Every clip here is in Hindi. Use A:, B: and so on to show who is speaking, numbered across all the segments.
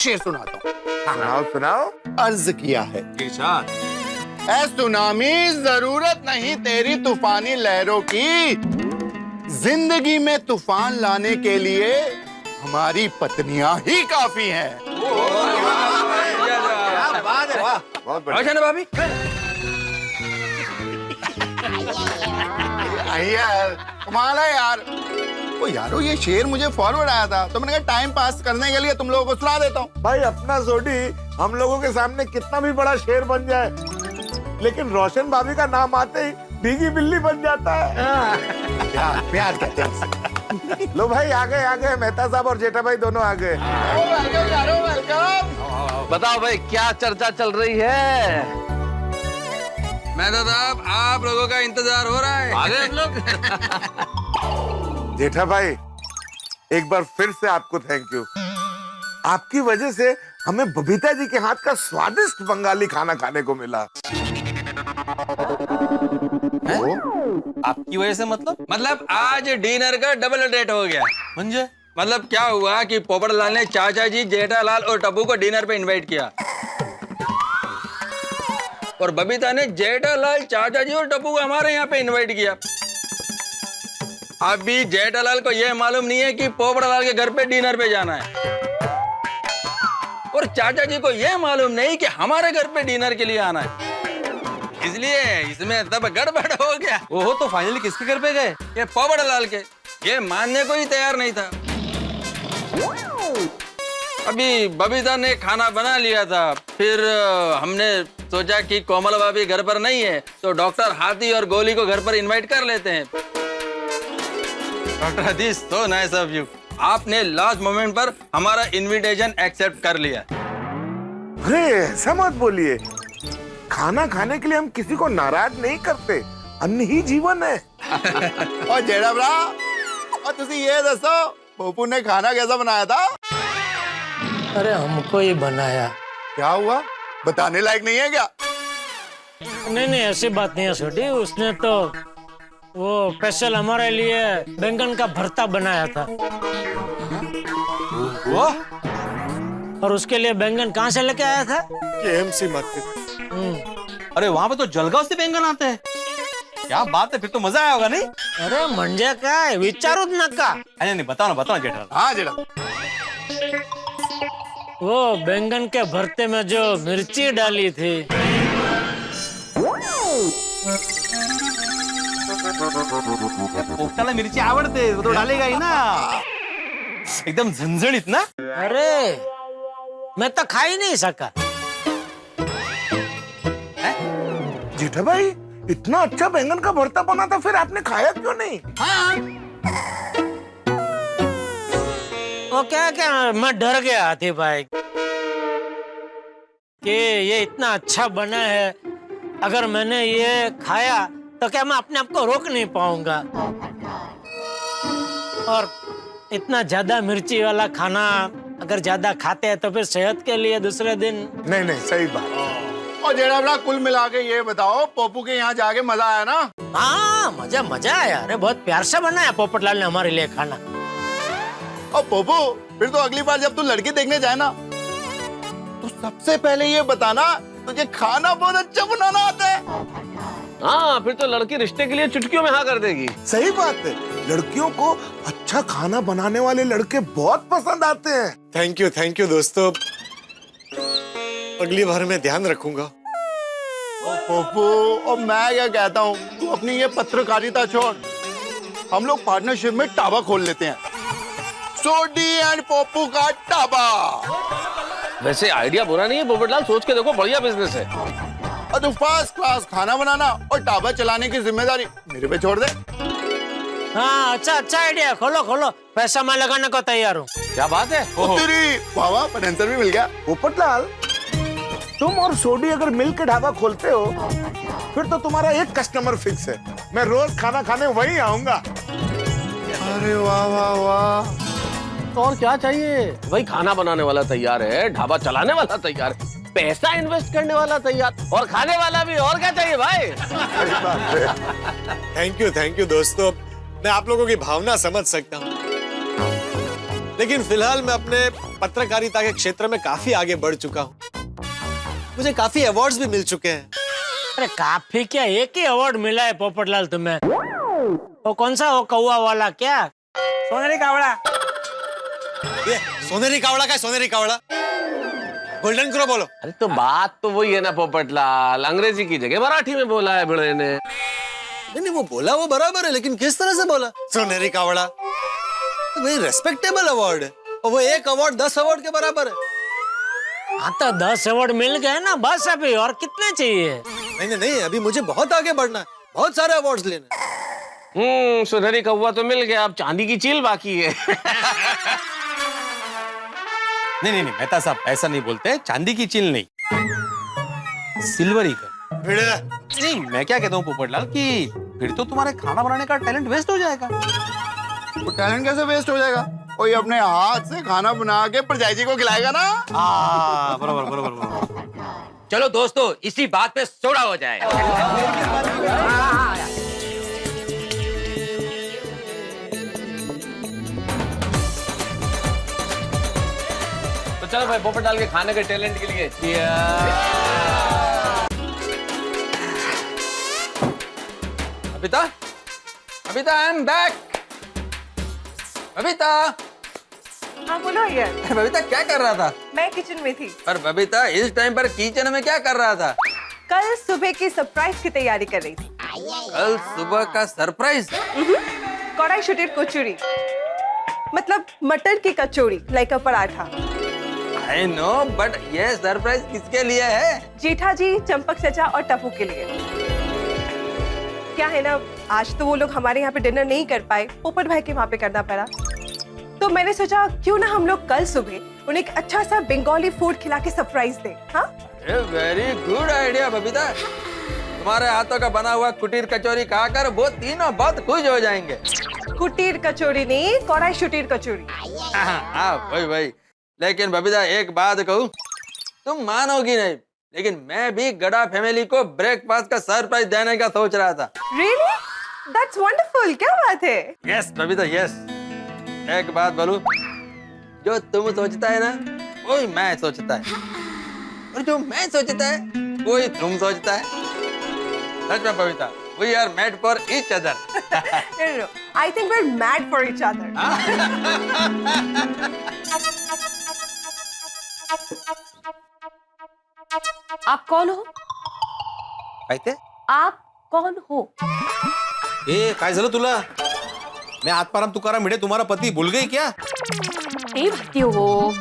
A: शेर सुनाता हूँ।
B: सुनाओ सुनाओ।
A: अर्ज किया है ऐ सुनामी, जरूरत नहीं तेरी तूफानी लहरों की, जिंदगी में तूफान लाने के लिए हमारी पत्नियां ही काफी हैं।
B: बहुत बढ़िया
C: ना भाभी।
A: यार कमाल है यार। ओ यारो, ये शेर मुझे फॉरवर्ड आया था तो मैंने कहा टाइम पास करने के लिए तुम लोगों को सुना देता हूँ।
B: भाई, अपना सोडी हम लोगों के सामने कितना भी बड़ा शेर बन जाए, लेकिन रोशन भाभी का नाम आते ही भीगी बिल्ली बन जाता है।
A: प्यार प्यार कहते हैं।
B: लो भाई, आ गए मेहता साहब और जेठा भाई दोनों आ गए।
A: वेलकम।
C: बताओ भाई, क्या चर्चा चल रही है?
D: मेहता साहब, आप लोगों का इंतजार हो रहा है।
C: आगे हम लोग।
B: जेठा भाई, एक बार फिर से आपको थैंक यू। आपकी वजह से हमें बबीता जी के हाथ का स्वादिष्ट बंगाली खाना खाने को मिला।
C: आपकी वजह से
D: मतलब आज डिनर का डबल डेट हो गया।
C: मंजे
D: मतलब क्या हुआ कि पोपटलाल ने चाचा जी, जेठालाल और टप्पू को डिनर पे इनवाइट किया, और बबीता ने जेठालाल, चाचा जी और टप्पू को हमारे यहाँ पे इनवाइट किया। अभी जेठालाल को यह मालूम नहीं है कि पोपटलाल के घर पे डिनर पे जाना है, और चाचा जी को यह मालूम नहीं कि हमारे घर पे डिनर के लिए आना है। इसलिए इसमें तब गड़बड़ हो गया।
C: ओहो, तो फाइनली किसके घर पे गए?
D: ये पोपटलाल के। ये मानने को ही तैयार नहीं था। अभी बबीता ने खाना बना लिया था, फिर हमने सोचा कि कोमल भाभी घर पर नहीं है तो डॉक्टर हाथी और गोली को घर पर इनवाइट कर लेते हैं। डॉक्टर हाथी, सो नाइस ऑफ यू। आपने लास्ट मोमेंट पर हमारा इनविटेशन एक्सेप्ट कर लिया।
B: अरे ऐसा मत बोलिए, खाना खाने के लिए हम किसी को नाराज नहीं करते, अन्न ही जीवन है।
A: और जेड़ा भरा, और तुसी ये दसो पप्पू ने खाना कैसा बनाया था?
E: अरे हमको ही बनाया।
A: क्या हुआ, बताने लायक नहीं है क्या?
E: नहीं, ऐसी बात नहीं है छोटी। उसने तो वो स्पेशल हमारे लिए बैंगन का भरता बनाया था।
C: वो
E: और उसके लिए बैंगन कहाँ से लेके आया था?
A: KMC market.
C: अरे वहाँ पे तो जलगांव से बैंगन आते हैं। क्या बात है, फिर तो मजा आया होगा नहीं?
E: अरे म्हणजे काय विचारूच नका।
C: अरे नहीं, बताओ ना जेठा।
A: हाँ जेड़ा,
E: वो बैंगन के भरते में जो मिर्ची डाली थी,
C: पोपटाला मिरची आवडते, वो तो डालेगा ही ना। एकदम झणझणीत ना।
E: अरे मैं तो खा ही नहीं सका।
B: जेठा भाई, इतना अच्छा बैंगन का भरता बना था, फिर आपने खाया क्यों नहीं?
E: वो क्या मैं डर गया हाथी भाई कि ये इतना अच्छा बना है, अगर मैंने ये खाया तो क्या मैं अपने आप को रोक नहीं पाऊंगा, और इतना ज्यादा मिर्ची वाला खाना अगर ज्यादा खाते हैं तो फिर सेहत के लिए दूसरे दिन।
B: नहीं, सही बात।
A: और जेड़ा भरा, कुल मिला के ये बताओ पप्पू के यहाँ जाके मजा आया ना?
E: हाँ, मजा आया। अरे बहुत प्यार से बनाया पोपटलाल ने हमारे लिए खाना।
A: और पप्पू, फिर तो अगली बार जब तू लड़की देखने जाए ना, तो सबसे पहले ये बताना तुझे खाना बहुत अच्छा बनाना आता है।
C: हाँ, फिर तो लड़की रिश्ते के लिए चुटकियों में हाँ कर देगी।
B: सही बात है, लड़कियों को अच्छा खाना बनाने वाले लड़के बहुत पसंद आते हैं।
F: थैंक यू दोस्तों, अगली बार मैं ध्यान रखूंगा।
A: पप्पू, और मैं क्या कहता हूँ, तू अपनी ये पत्रकारिता छोड़, हम लोग पार्टनरशिप में ढाबा खोल लेते हैं, सोडी एंड पप्पू का ढाबा।
C: वैसे आइडिया बुरा नहीं है पोपटलाल, सोच के देखो, बढ़िया बिजनेस है।
A: और तू फर्स्ट क्लास खाना बनाना और ढाबा चलाने की जिम्मेदारी मेरे पे छोड़ दे।
E: हाँ, अच्छा आइडिया। खोलो, पैसा मैं लगाने को तैयार हूँ।
C: क्या बात है?
A: तेरी वाह, फाइनेंसर भी मिल गया।
B: पोपटलाल, तुम और सोडी अगर मिलकर ढाबा खोलते हो, फिर तो तुम्हारा एक कस्टमर फिक्स है। मैं रोज खाना खाने वहीं आऊंगा।
A: अरे वाह।
C: तो और क्या चाहिए? भाई, खाना बनाने वाला तैयार है, ढाबा चलाने वाला तैयार है, पैसा इन्वेस्ट करने वाला तैयार, और खाने वाला भी। और क्या चाहिए भाई?
F: थैंक यू दोस्तों, मैं आप लोगों की भावना समझ सकता हूँ, लेकिन फिलहाल मैं अपने पत्रकारिता के क्षेत्र में काफी आगे बढ़ चुका हूँ। मुझे काफी अवार्ड्स भी मिल चुके हैं।
E: अरे काफी क्या, एक ही अवार्ड मिला है पोपटलाल तुम्हें। वो कौन सा, वो कौवा वाला क्या, सोनेरी कावड़ा?
F: ये सोनेरी कावड़ा का है, सोनेरी कावड़ा। गोल्डन क्रो बोलो।
C: अरे तो बात तो वही है ना पोपटलाल, अंग्रेजी की जगह मराठी में बोला है बड़े ने।
F: नहीं, वो बोला वो बराबर है, लेकिन किस तरह से बोला? सोनेरी कावड़ा तो भाई रेस्पेक्टेबल अवार्ड है, और वो एक अवार्ड 10 अवार्ड के बराबर है।
E: हाँ तो 10 अवार्ड मिल गए ना, बस अभी और कितने चाहिए?
F: नहीं, अभी मुझे बहुत आगे बढ़ना है, बहुत सारे अवार्ड्स लेने।
C: सुनहरी कौवा तो मिल गया, अब चांदी की चील बाकी है।
G: नहीं मेहता साहब, ऐसा नहीं बोलते। चांदी की चील नहीं, सिल्वर ईगल। नहीं, मैं क्या कहता हूँ पोपटलाल कि फिर तो तुम्हारे खाना बनाने का टैलेंट वेस्ट हो जाएगा।
A: वो टैलेंट कैसे वेस्ट हो जाएगा? कोई अपने हाथ से खाना बना के परजाई जी को खिलाएगा ना।
G: बराबर।
H: चलो दोस्तों, इसी बात पे सोडा हो जाए।
C: तो चलो भाई, पोपटलाल के खाने के टैलेंट के लिए
D: Babita, Babita, I am back. Babita,
I: हाँ बोलो ये।
D: बबीता क्या कर रहा था?
I: मैं किचन में थी।
D: पर बबीता, इस टाइम पर किचन में क्या कर रहा था?
I: कल सुबह की सरप्राइज की तैयारी कर रही थी।
D: कल सुबह का सरप्राइज?
I: कढ़ाई शुटेड कचौड़ी, मतलब मटर की kachori, like a paratha.
D: I know, but ये सरप्राइज किसके लिए है?
I: जेठा जी, चंपक चचा और टप्पू के लिए। क्या है ना, आज तो वो लोग हमारे यहाँ पे डिनर नहीं कर पाए, पोपट भाई के वहाँ पे करना पड़ा। तो मैंने सोचा क्यों ना हम लोग कल सुबह उन्हें एक अच्छा सा बंगाली फूड खिला के सरप्राइज दें। हाँ,
D: वेरी गुड आइडिया बबीता। तुम्हारे हाथों का बना हुआ कुटीर कचौरी खाकर वो तीनों बहुत खुश हो जाएंगे।
I: कुटीर कचौड़ी नहीं, कढ़ाई शुटीर कचौड़ी।
D: हाँ, वही। लेकिन बबीता, एक बात कहूँ, तुम मानोगी नहीं, लेकिन मैं भी गड़ा फैमिली को ब्रेकफास्ट का सरप्राइज देने का सोच रहा था।
I: Really? That's wonderful. क्या बात है?
D: Yes Babita, yes. एक बात बोलूं, जो तुम सोचता है ना, वही मैं सोचता है, और जो मैं सोचता है वही तुम सोचता है। सच में Babita, we are made for each other.
I: No. I think we're mad for each other.
J: आप कौन हो?
G: काय
J: आप कौन हो?
G: ए, काय झालं तुला? मैं आत्माराम तुकाराम भिडे, तुम्हारा पति भूल गई क्या?
J: नहीं भक्ति हो।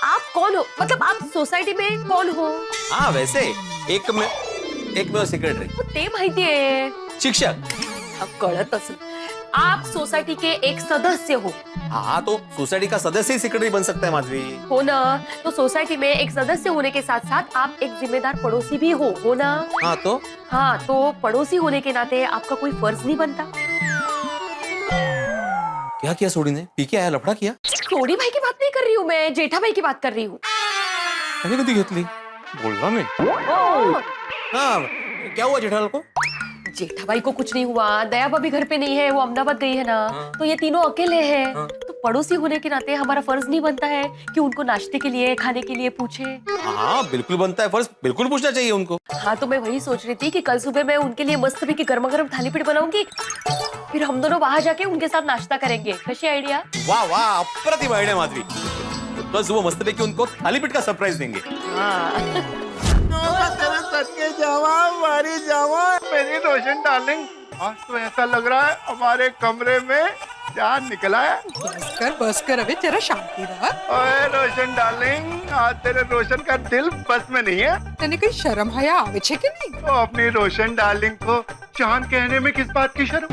J: आप कौन हो? मतलब आप सोसाइटी में कौन हो?
G: हाँ, वैसे एक में सेक्रेटरी,
J: ते माहिती आहे।
G: शिक्षक।
J: कळत असेल। आप सोसाइटी के एक सदस्य हो।
G: हाँ, तो सोसाइटी का सदस्य ही सेक्रेटरी बन सकता है माधवी।
J: हो ना, तो सोसाइटी में एक सदस्य होने के साथ साथ आप एक जिम्मेदार पड़ोसी भी हो ना? हाँ, तो पड़ोसी होने के नाते आपका कोई फर्ज नहीं बनता।
G: क्या किया सोडी ने? पी के आया, लफड़ा किया?
J: सोडी भाई की बात नहीं कर रही हूँ मैं, जेठा भाई की बात कर रही हूँ।
G: मैंने कभी घेतली? बोलवा मैं। हाँ, क्या हुआ जेठालाल को?
J: जेठा भाई को कुछ नहीं हुआ, दया भाभी घर पे नहीं है, वो अहमदाबाद गई है ना। तो ये तीनों अकेले हैं। तो पड़ोसी होने के नाते हमारा फर्ज नहीं बनता है कि उनको नाश्ते के लिए, खाने के लिए पूछे?
G: हाँ, बिल्कुल बनता है फर्ज, बिल्कुल पूछना चाहिए उनको।
J: हाँ, तो मैं वही सोच रही थी कि कल सुबह मैं उनके लिए मस्त भी की गर्मा गर्म थाली पीठ बनाऊंगी, फिर हम दोनों वहां जाके उनके साथ नाश्ता करेंगे। कैसी आइडिया?
G: वाह वाह, अप्रतिम आइडिया माधवी। बस वो मस्त पे कि उनको थाली पीठ का सरप्राइज देंगे।
A: हमारी जावा मेरी रोशन डार्लिंग, आज तो ऐसा लग रहा है हमारे कमरे में जान निकला है।
I: बस कर अबे, तेरा शांति रहा।
A: ओए रोशन डार्लिंग, आज तेरे रोशन का दिल बस में नहीं है।
I: तने कोई शर्म हया आवे छे कि नहीं?
A: तो अपनी रोशन डार्लिंग को चांद कहने में किस बात की शर्म?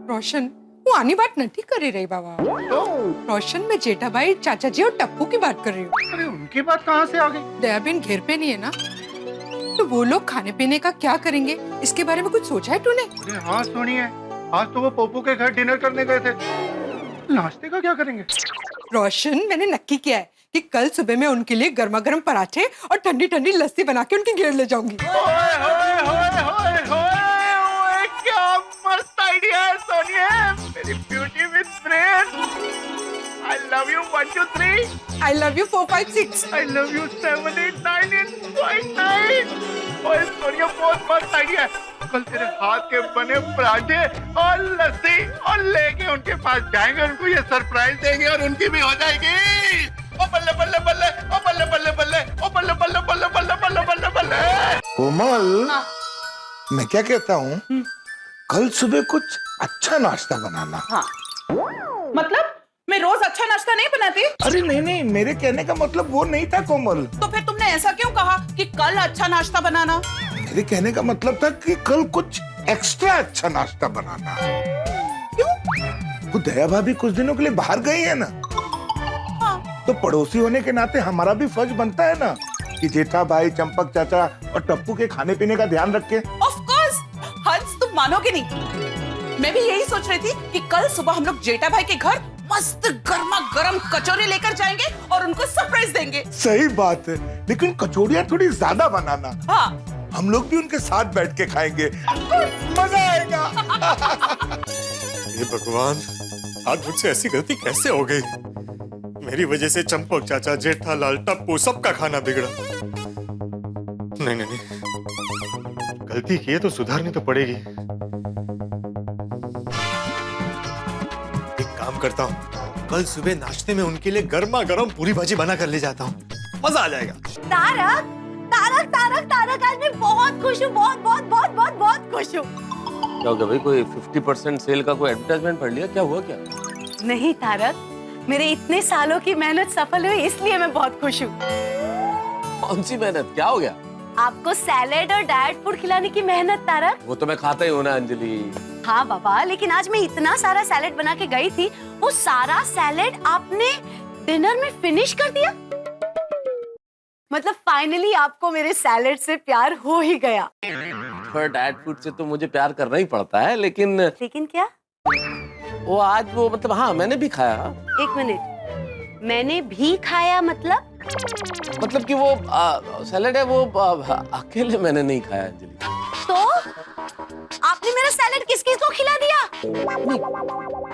I: रोशन, वो आनी बात नहीं कर रही बाबा।
A: तो
I: रोशन, में जेठा भाई, चाचा जी और टप्पू की बात कर रही हूँ।
A: अरे उनकी बात कहाँ से आ गई?
I: दयाबेन घर पे नहीं है ना, तो वो लोग खाने पीने का क्या करेंगे, इसके बारे में कुछ सोचा है तूने?
A: अरे हाँ सुनिए, आज तो वो पोपू के घर डिनर करने गए थे, नाश्ते का क्या करेंगे?
I: रोशन, मैंने नक्की किया है कि कल सुबह मैं उनके लिए गर्मा गर्म पराठे और ठंडी ठंडी लस्सी बना के उनके घेर ले जाऊंगी।
A: ओए होए होए होए होए, ओए क्या मस्त आइडिया है सोनिया, मेरी beauty with brain. I love you 1 2 3.
I: I love you 4 5 6.
A: I love you 7 8 9 8 और सोनिया बहुत मस्त आइडिया है। कल तेरे हाथ के बने पराठे और लस्सी और लेके उनके पास जाएंगे, उनको ये सरप्राइज देंगे और उनकी भी हो जाएगी। ओ बल्ले बल्ले बल्ले, ओ बल्ले बल्ले बल्ले, ओ बल्ले बल्ले बल्ले बल्ले बल्ले बल्ले बल्ले।
B: कोमल, मैं क्या कहता हूँ, कल सुबह कुछ अच्छा नाश्ता बनाना।
K: हाँ। मतलब मैं रोज अच्छा नाश्ता नहीं बनाती?
B: अरे नहीं नहीं, मेरे कहने का मतलब वो नहीं था कोमल।
K: तो फिर तुमने ऐसा क्यों कहा कि कल अच्छा नाश्ता बनाना?
B: मेरे कहने का मतलब था कि कल कुछ एक्स्ट्रा अच्छा नाश्ता बनाना।
K: क्यों?
B: वो दया भाभी कुछ दिनों के लिए बाहर गई है ना।
K: हाँ।
B: तो पड़ोसी होने के नाते हमारा भी फर्ज बनता है ना कि जेठा भाई, चंपक चाचा और टप्पू के खाने पीने का ध्यान रखे।
K: ऑफ कोर्स, हंस तुम मानोगे नहीं, मैं भी यही सोच रही थी कि कल सुबह हम लोग जेठा भाई के घर मस्त गर्मा गर्म कचौरी लेकर जाएंगे और उनको सरप्राइज देंगे।
B: सही बात है, लेकिन कचौड़ियाँ थोड़ी ज्यादा बनाना।
K: हाँ।
B: हम लोग भी उनके साथ बैठ के खाएंगे, मजा आएगा।
F: हे भगवान, आज मुझसे ऐसी गलती कैसे हो गई? मेरी वजह से चंपक चाचा, जेठालाल, टप्पू सबका खाना बिगड़ा। नहीं नहीं नहीं, गलती की है तो सुधारनी तो पड़ेगी। एक काम करता हूँ, कल सुबह नाश्ते में उनके लिए गर्मा गर्म पूरी भाजी बना कर ले जाता हूँ, मजा आ जाएगा।
J: तारक तारक तारक तारक, आज मैं बहुत खुश हूँ, बहुत बहुत बहुत बहुत बहुत खुश हूँ।
C: क्या हो गया भाई, कोई 50% सेल का कोई एडवर्टाइजमेंट पढ़ लिया, क्या हुआ क्या?
J: नहीं तारक, मेरे इतने सालों की मेहनत सफल हुई, इसलिए मैं बहुत खुश हूँ।
C: कौन सी मेहनत, क्या हो गया?
J: आपको सैलेड और डाइट फूड खिलाने की मेहनत तारक।
C: वो तो मैं खाता ही हूँ ना अंजलि।
J: हाँ बाबा, लेकिन आज मैं इतना सारा सैलेड बना के गई थी, वो सारा सैलेड आपने डिनर में फिनिश कर दिया। मतलब फाइनली आपको मेरे सैलेड से प्यार हो ही गया।
C: पर डाइट फूड से तो मुझे प्यार करना ही पड़ता है, लेकिन
J: क्या?
C: वो आज वो मतलब हाँ मैंने भी खाया।
J: एक मिनट, मैंने भी खाया मतलब?
C: मतलब कि वो सैलेड है वो अकेले मैंने नहीं खाया अंजलि।
J: तो आपने मेरा सैलेड किस किस को खिला दिया?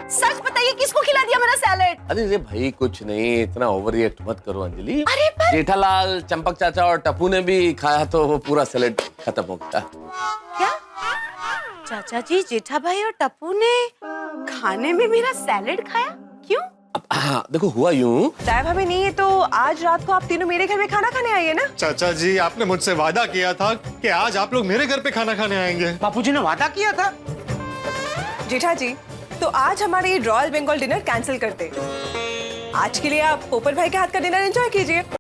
J: सच बताइए, किसको खिला दिया मेरा सैलेड?
C: अरे भाई कुछ नहीं, इतना ओवर रिएक्ट मत करो अंजलि।
J: अरे पर
C: जेठालाल, चंपक चाचा और टप्पू ने भी खाया तो वो पूरा सैलेड खत्म हो गया।
J: क्या? चाचा जी, जेठा भाई और टप्पू ने खाने में मेरा सैलेड खाया? क्यों?
C: अब हाँ देखो, हुआ यूं,
I: दया भाभी नहीं है तो आज रात को आप तीनों मेरे घर में खाना खाने आइए ना।
F: चाचा जी, आपने मुझसे वादा किया था कि आज आप लोग मेरे घर पे खाना खाने आएंगे।
H: बापूजी ने वादा किया था।
I: जेठा जी, तो आज हमारे रॉयल बंगाल डिनर कैंसिल करते। आज के लिए आप पोपट भाई के हाथ का डिनर एंजॉय कीजिए।